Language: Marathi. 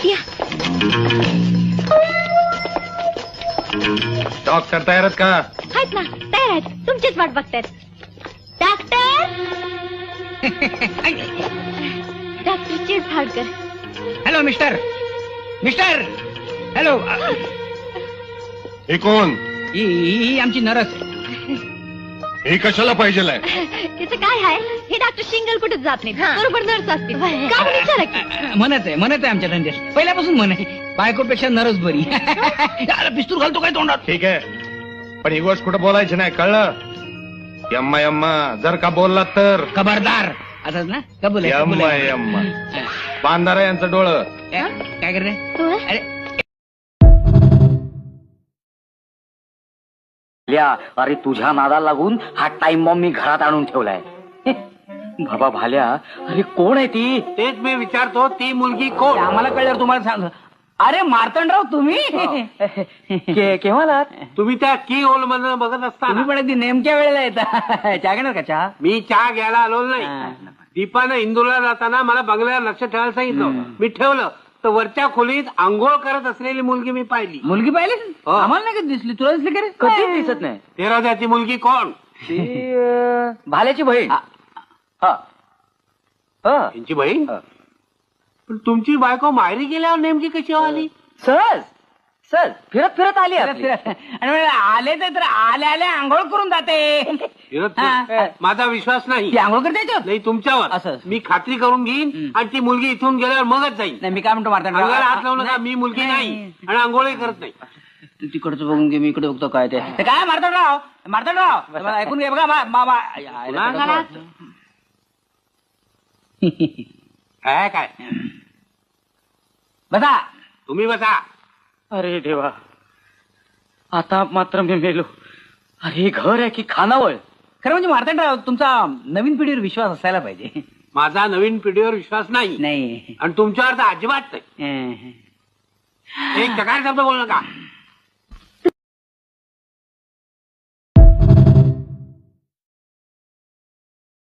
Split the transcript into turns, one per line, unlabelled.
या.
डॉक्टर तयार आहेत का?
आहेत ना, तयार आहेत. तुमचीच वाट बघतायत. Doctor doctor Chirphadkar.
Hello mister. Mister hello.
हे कोण?
ही आमची नरस आहे.
हे कशाला पाहिजेलाय?
तिचं काय आहे, हे डॉक्टर शिंगल कुठेच जात नाही, बरोबर नर्स असते. का म्हणून विचारा की.
म्हणत आहे आमच्या धंद्यात पहिल्यापासून म्हण आहे. बायकोपेक्षा नरस बरी. पिस्तूल घालतो काय तोंडात?
ठीक आहे, पण ही गोष्ट कुठं बोलायची नाही, कळलं? यम्मा यम्मा जर का बोललात तर
खबरदार. असंच ना? कबूल आहे, कबूल
यम्मा
आहे.
यम्मा. बांधारा यांचं डोळं.
काय कर रे? अरे
अरे तुझ्या नादाला लागून हा टाइम बॉम्ब मी घरात आणून ठेवलाय. बाबा भाल्या, अरे कोण आहे ती?
तेच मी विचारतो, ती मुलगी कोण?
आम्हाला कळल्यावर तुम्हाला सांग. अरे मार्तंडराव तुम्ही
केव्हा आलात?
तुम्ही त्या की होल मधून बघत असता
तुम्ही पण अगदी नेमक्या वेळेला येता. चहा घेणार का चहा?
मी चहा घ्यायला आलो नाही. दीपानं इंदूरला जाताना मला बंगल्यावर लक्ष ठेवायला सांगितलं. मी ठेवलं तर वरच्या खोलीत आंघोळ करत असलेली मुलगी मी पाहिली.
मुलगी पाहिली?
हो.
आम्हाला नाही कधी दिसली. तुला दिसली का रे?
कधीच दिसत नाही.
तेरा त्याची मुलगी कोण?
ती भाल्याची बहीण. हा हा.
त्यांची बहीण?
हा.
पण तुमची बायको माहेरी गेल्यावर नेमकी कशी आली?
सहज सहज फिरत फिरत आली आपली.
आणि म्हणे, आले तर आले आले आंघोळ करून जाते.
फिरत
हा.
फिरत. माझा विश्वास नाही.
ती आंघोळ करते याच्यावर?
नाही तुमच्यावर.
असं.
मी खात्री करून घेईन आणि ती मुलगी इथून गेल्यावर मगच जाईल.
नाही मी काय म्हणतो मार्तंडराव,
अंगाला हात लावू नका, मी मुलगी नाही आणि आंघोळही करत नाही.
तू तिकडचं बघून घे, मी इकडे बघतो काय ते. ते काय मार्तंडराव मला ऐकून घे बघा.
काय काय
बसा.
तुम्ही बसा.
अरे देवा, आता मात्र मी मेलो. अरे घर आहे की खानावळ?
खरं म्हणजे मार्तंडराव, तुमचा नवीन पिढीवर विश्वास असायला पाहिजे.
माझा नवीन पिढीवर विश्वास नाही
नाही.
आणि तुमच्यावर तर अजिबात नाही. एक चकार शब्द बोलू नका.